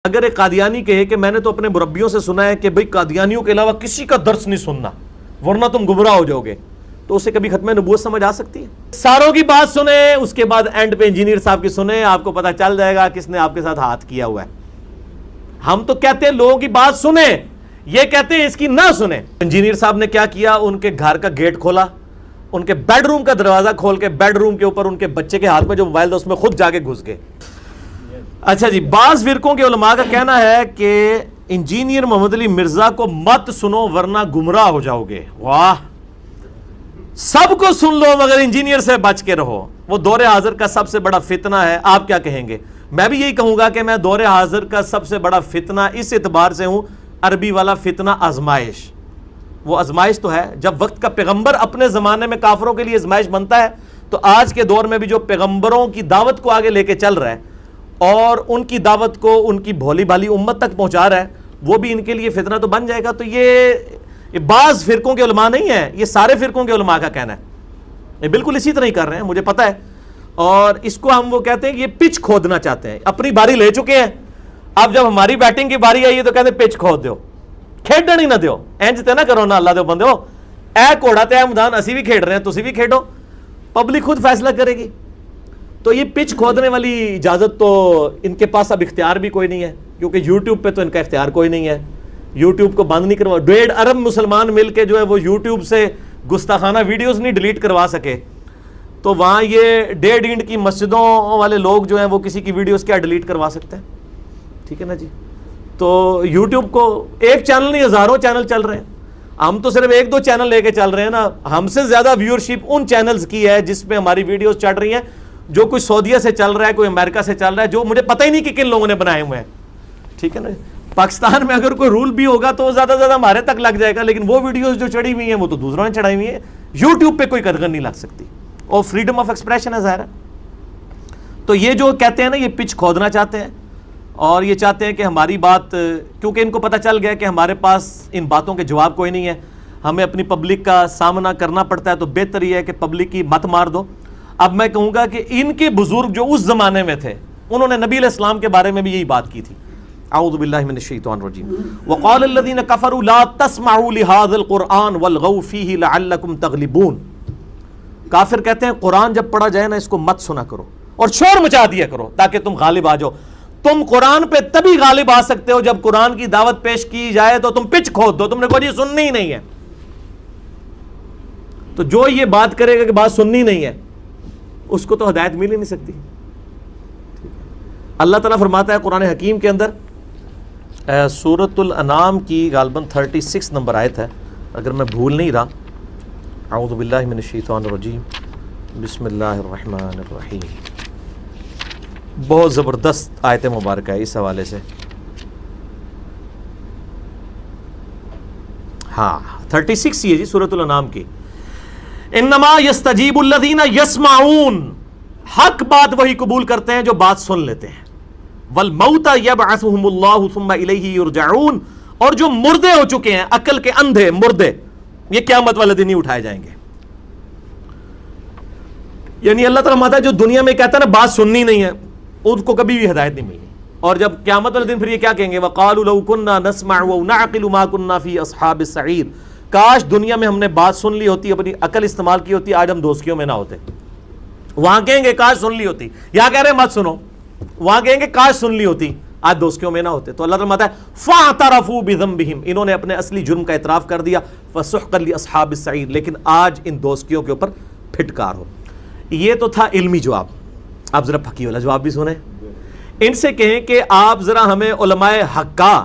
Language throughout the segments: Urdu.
اگر ایک قادیانی کہے کہ میں نے تو اپنے مربیوں سے سنا ہے کہ بھئی قادیانیوں کے علاوہ کسی کا درس نہیں سننا ورنہ تم گمراہ ہو جاؤ گے، تو اسے کبھی ختم نبوت سمجھ آ سکتی ہے؟ ساروں کی بات سنیں، اس کے بعد اینڈ پہ انجینئر صاحب کی سنیں، آپ کو پتا چل جائے گا کس نے آپ کے ساتھ ہاتھ کیا ہوا ہے۔ ہم تو کہتے ہیں لوگوں کی بات سنیں، یہ کہتے ہیں اس کی نہ سنیں۔ انجینئر صاحب نے کیا کیا، ان کے گھر کا گیٹ کھولا، ان کے بیڈ روم کا دروازہ کھول کے بیڈ روم کے اوپر ان کے بچے کے ہاتھ میں جو موبائل تھا اس میں خود جا کے گھس گئے۔ اچھا جی، بعض فرقوں کے علماء کا کہنا ہے کہ انجینئر محمد علی مرزا کو مت سنو ورنہ گمراہ ہو جاؤ گے۔ واہ، سب کو سن لو مگر انجینئر سے بچ کے رہو، وہ دور حاضر کا سب سے بڑا فتنہ ہے۔ آپ کیا کہیں گے؟ میں بھی یہی کہوں گا کہ میں دور حاضر کا سب سے بڑا فتنہ اس اعتبار سے ہوں، عربی والا فتنہ آزمائش۔ وہ آزمائش تو ہے، جب وقت کا پیغمبر اپنے زمانے میں کافروں کے لیے آزمائش بنتا ہے تو آج کے دور میں بھی جو پیغمبروں کی دعوت کو آگے لے کے چل رہا ہے اور ان کی دعوت کو ان کی بھولی بھالی امت تک پہنچا رہا ہے، وہ بھی ان کے لیے فتنہ تو بن جائے گا۔ تو یہ بعض فرقوں کے علماء نہیں ہیں، یہ سارے فرقوں کے علماء کا کہنا ہے، یہ بالکل اسی طرح ہی کر رہے ہیں، مجھے پتہ ہے۔ اور اس کو ہم وہ کہتے ہیں کہ یہ پچ کھودنا چاہتے ہیں، اپنی باری لے چکے ہیں، اب جب ہماری بیٹنگ کی باری آئی ہے تو کہتے ہیں پچ کھود دیو، کھیڈن ہی نہ دیو، اینج تے نہ کرو نا اللہ دے بندے ہو، اے کوڑا تے اے میدان اسی بھی کھیڈ رہے ہیں، تسی بھی کھیڈو، پبلک خود فیصلہ کرے گی۔ تو یہ پچ کھودنے والی اجازت تو ان کے پاس اب اختیار بھی کوئی نہیں ہے، کیونکہ یوٹیوب پہ تو ان کا اختیار کوئی نہیں ہے، یوٹیوب کو بند نہیں کروا، 1.5 ارب مسلمان مل کے جو ہے وہ یوٹیوب سے گستاخانہ ویڈیوز نہیں ڈیلیٹ کروا سکے، تو وہاں یہ 1.5 اینٹ کی مسجدوں والے لوگ جو ہیں وہ کسی کی ویڈیوز کیا ڈیلیٹ کروا سکتے ہیں؟ ٹھیک ہے نا جی۔ تو یوٹیوب کو ایک چینل نہیں ہزاروں چینل چل رہے ہیں، ہم تو صرف 1-2 چینل لے کے چل رہے ہیں نا۔ ہم سے زیادہ ویورشپ ان چینلز کی ہے جس پہ ہماری ویڈیوز چڑھ رہی ہیں، جو کوئی سعودیہ سے چل رہا ہے، کوئی امریکہ سے چل رہا ہے، جو مجھے پتہ ہی نہیں کہ کن لوگوں نے بنائے ہوئے ہیں۔ ٹھیک ہے نا، پاکستان میں اگر کوئی رول بھی ہوگا تو زیادہ سے زیادہ ہمارے تک لگ جائے گا، لیکن وہ ویڈیوز جو چڑھی ہوئی ہیں وہ تو دوسروں نے چڑھائی ہوئی ہیں، یوٹیوب پہ کوئی قدغن نہیں لگ سکتی، اور فریڈم آف ایکسپریشن ہے ظاہر ہے۔ تو یہ جو کہتے ہیں نا، یہ پچ کھودنا چاہتے ہیں، اور یہ چاہتے ہیں کہ ہماری بات، کیونکہ ان کو پتہ چل گیا کہ ہمارے پاس ان باتوں کے جواب کوئی نہیں ہے، ہمیں اپنی پبلک کا سامنا کرنا پڑتا ہے، تو بہتر یہ ہے کہ پبلک کی مت مار دو۔ اب میں کہوں گا کہ ان کے بزرگ جو اس زمانے میں تھے، انہوں نے نبی علیہ السلام کے بارے میں بھی یہی بات کی تھی۔ اعوذ باللہ من الشیطان الرجیم، وقال الذین کفروا لا تسمعوا لهذا القرآن والغوا فیہ لعلکم تغلبون۔ کافر کہتے ہیں قرآن جب پڑھا جائے نا اس کو مت سنا کرو اور شور مچا دیا کرو تاکہ تم غالب آ جاؤ۔ تم قرآن پہ تبھی غالب آ سکتے ہو جب قرآن کی دعوت پیش کی جائے تو تم پچ کھود دو، تم نے کوئی سننی ہی نہیں ہے۔ تو جو یہ بات کرے گا کہ بات سننی نہیں ہے، اس کو تو ہدایت مل ہی نہیں سکتی۔ اللہ تعالیٰ فرماتا ہے قرآن حکیم کے اندر، سورۃ الانعام کی غالباً 36 نمبر آیت ہے اگر میں بھول نہیں رہا، اعوذ باللہ من الشیطان الرجیم، بسم اللہ الرحمن الرحیم۔ بہت زبردست آیت مبارکہ ہے اس حوالے سے۔ ہاں 36 ہی ہے جی سورۃ الانعام کی۔ انما یستجیب الذین یسمعون، حق بات وہی قبول کرتے ہیں جو بات سن لیتے ہیں۔ والموتى یبعثهم اللہ ثم الیہ یرجعون، اور جو مردے ہو چکے ہیں، عقل کے اندھے مردے، یہ قیامت والے دن ہی اٹھائے جائیں گے۔ یعنی اللہ تعالیٰ ماتا ہے جو دنیا میں کہتا ہے نا بات سننی نہیں ہے، ان کو کبھی بھی ہدایت نہیں ملی، اور جب قیامت والے دن پھر یہ کیا کہیں گے، وقالوا لو كنا نسمع ونعقل ما كنا في اصحاب السعیر، کاش دنیا میں ہم نے بات سن لی ہوتی، اپنی عقل استعمال کی ہوتی، آج ہم دوستیوں میں نہ ہوتے۔ وہاں کہیں گے کاش سن لی ہوتی، یہاں کہہ رہے ہیں مت سنو، وہاں کہیں گے کاش سن لی ہوتی، آج دوستیوں میں نہ ہوتے۔ تو اللہ تعالیٰ فرماتا ہے فاعترفوا بذنبہم، انہوں نے اپنے اصلی جرم کا اعتراف کر دیا، فسحقا لاصحاب السعیر، لیکن آج ان دوستیوں کے اوپر پھٹکار ہو۔ یہ تو تھا علمی جواب، آپ ذرا پھکی والا جواب بھی سنیں۔ ان سے کہیں کہ آپ ذرا ہمیں علماء حقہ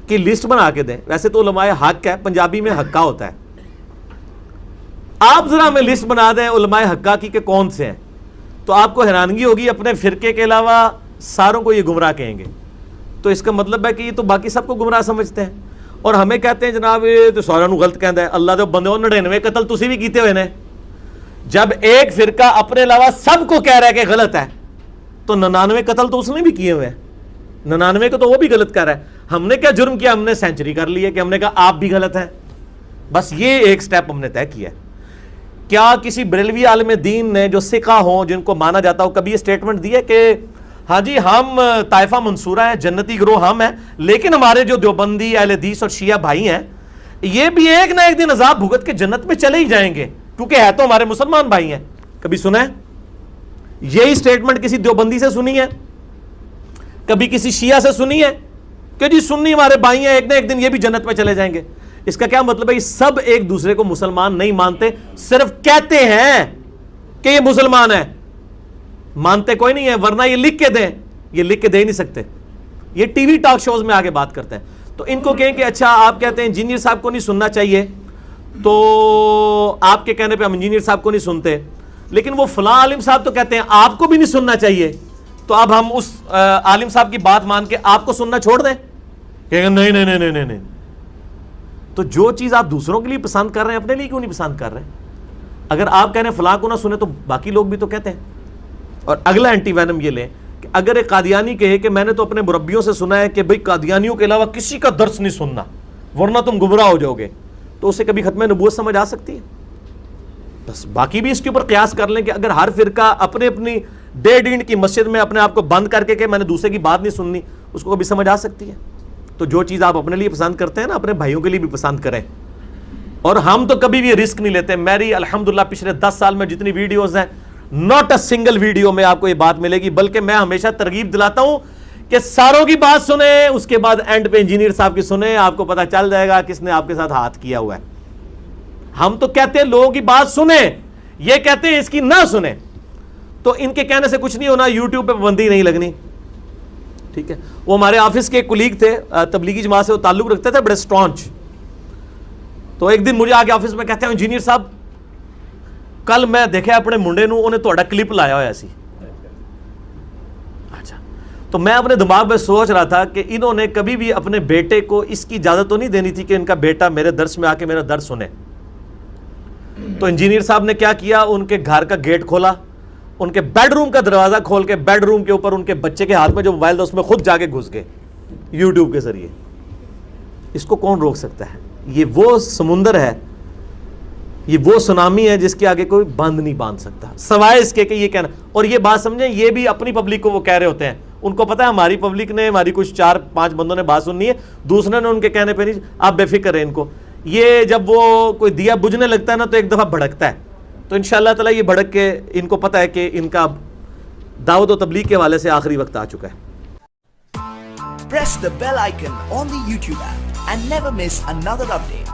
کی لسٹ بنا کے دیں، ویسے تو علماء حق ہے، پنجابی میں حقہ ہوتا ہے، آپ ذرا ہمیں لسٹ بنا دیں علماء حقہ کی کہ کون سے ہیں، تو آپ کو حیرانگی ہوگی، اپنے فرقے کے علاوہ ساروں کو یہ گمراہ کہیں گے، تو اس کا مطلب ہے کہ یہ تو باقی سب کو گمراہ سمجھتے ہیں، اور ہمیں کہتے ہیں جناب یہ تو ساروں کو غلط کہندا ہے، اللہ دے بندے 99 قتل تسی بھی کیتے ہوئے نے۔ جب ایک فرقہ اپنے علاوہ سب کو کہہ رہا ہے کہ غلط ہے، تو 99 قتل تو اس نے بھی کیے ہوئے ہیں، 99 کو تو وہ بھی غلط کر رہا ہے۔ ہم نے کیا جرم کیا، ہم نے سینچری کر لی ہے کہ ہم نے کہا آپ بھی غلط ہیں، بس یہ ایک سٹیپ ہم نے طے کیا ہے۔ کیا کسی بریلوی عالم دین نے جو سکھا ہوں، جن کو مانا جاتا ہو، کبھی یہ سٹیٹمنٹ دی ہے کہ ہاں جی ہم طائفہ منصورہ ہیں, جنتی گروہ ہم ہیں, لیکن ہمارے جو دیوبندی اہل حدیث اور شیعہ بھائی ہیں یہ بھی ایک نہ ایک دن عذاب بھگت کے جنت میں چلے ہی جائیں گے, کیونکہ ہے تو ہمارے مسلمان بھائی ہیں. کبھی سنا ہے یہی سٹیٹمنٹ کسی دیوبندی سے سنی ہے, کبھی کسی شیعہ سے سنی ہے کہ جی سنی ہمارے بھائی ہیں ایک نہ ایک دن یہ بھی جنت میں چلے جائیں گے؟ اس کا کیا مطلب ہے؟ یہ سب ایک دوسرے کو مسلمان نہیں مانتے, صرف کہتے ہیں کہ یہ مسلمان ہے, مانتے کوئی نہیں ہے. ورنہ یہ لکھ کے دیں, یہ لکھ کے دے ہی نہیں سکتے. یہ ٹی وی ٹاک شوز میں آگے بات کرتے ہیں. تو ان کو کہیں کہ اچھا آپ کہتے ہیں انجینئر صاحب کو نہیں سننا چاہیے, تو آپ کے کہنے پہ ہم انجینئر صاحب کو نہیں سنتے, لیکن وہ فلاں عالم صاحب تو کہتے ہیں آپ کو بھی نہیں سننا چاہیے, تو اب ہم اس عالم صاحب کی بات مان کے آپ کو سننا چھوڑ دیں؟ کہ نہیں نہیں نہیں نہیں نہیں. تو جو چیز آپ دوسروں کے لیے پسند کر رہے ہیں اپنے لیے کیوں نہیں پسند کر رہے ہیں؟ اگر آپ کہہ رہے ہیں فلاں کو نہ سنیں تو باقی لوگ بھی تو کہتے ہیں. اور اگلا اینٹی وینم یہ لیں کہ اگر ایک قادیانی کہے کہ میں نے تو اپنے مربیوں سے سنا ہے کہ بھئی قادیانیوں کے علاوہ کسی کا درس نہیں سننا ورنہ تم گمراہ ہو جاؤ گے, تو اسے کبھی ختم نبوت سمجھ آ سکتی ہے؟ بس باقی بھی اس کے اوپر قیاس کر لیں کہ اگر ہر فرقہ اپنے اپنی ڈیڑھ اینٹ کی مسجد میں اپنے آپ کو بند کر کے کہ میں نے دوسرے کی بات نہیں سننی, اس کو کبھی سمجھ آ سکتی ہے؟ تو جو چیز آپ اپنے لیے پسند کرتے ہیں نا اپنے بھائیوں کے لیے بھی پسند کریں. اور ہم تو کبھی بھی رسک نہیں لیتے. میری الحمدللہ پچھلے 10 سال میں جتنی ویڈیوز ہیں, ناٹ اے سنگل ویڈیو میں آپ کو یہ بات ملے گی, بلکہ میں ہمیشہ ترغیب دلاتا ہوں کہ ساروں کی بات سنیں, اس کے بعد اینڈ پہ انجینئر صاحب کی سنیں, آپ کو پتا چل جائے گا کس نے آپ کے ساتھ ہاتھ کیا ہوا ہے. ہم تو کہتے ہیں لوگوں کی بات سنیں, یہ کہتے ہیں اس کی نہ سنیں. تو ان کے کہنے سے کچھ نہیں ہونا, یوٹیوب پہ پابندی نہیں لگنی, ٹھیک ہے. وہ ہمارے آفس کے کولیگ تھے, تبلیغی جماعت سے وہ تعلق رکھتے تھے, بڑے اسٹرانچ. تو ایک دن مجھے آگے آفس میں کہتے ہیں انجینئر صاحب کل میں دیکھا اپنے منڈے نو انہیں تھوڑا کلپ لایا ہوا سی. اچھا, تو میں اپنے دماغ میں سوچ رہا تھا کہ انہوں نے کبھی بھی اپنے بیٹے کو اس کی اجازت تو نہیں دینی تھی کہ ان کا بیٹا میرے درس میں آ کے میرا درس سنے. تو انجینئر صاحب نے کیا کیا, ان کے گھر کا گیٹ کھولا, ان کے بیڈ روم کا دروازہ کھول کے بیڈ روم کے اوپر ان کے بچے کے ہاتھ میں جو موبائل تھا اس میں خود جا کے گھس گئے یوٹیوب کے ذریعے. اس کو کون روک سکتا ہے؟ یہ وہ سمندر ہے, یہ وہ سونامی ہے جس کے آگے کوئی بند نہیں باندھ سکتا, سوائے اس کے کہ یہ کہنا. اور یہ بات سمجھیں, یہ بھی اپنی پبلک کو وہ کہہ رہے ہوتے ہیں, ان کو پتا ہے ہماری پبلک نے, ہماری کچھ 4-5 بندوں نے بات سننی ہے, دوسرے نے ان کے کہنے پہ نہیں. آپ بے فکر رہیں ان کو, یہ جب وہ کوئی دیا بجھنے لگتا ہے نا تو ایک دفعہ بھڑکتا ہے, تو انشاءاللہ تعالی یہ بھڑک کے ان کو پتا ہے کہ ان کا دعوت و تبلیغ کے حوالے سے آخری وقت آ چکا ہے. Press the bell icon on the YouTube app and never miss another update.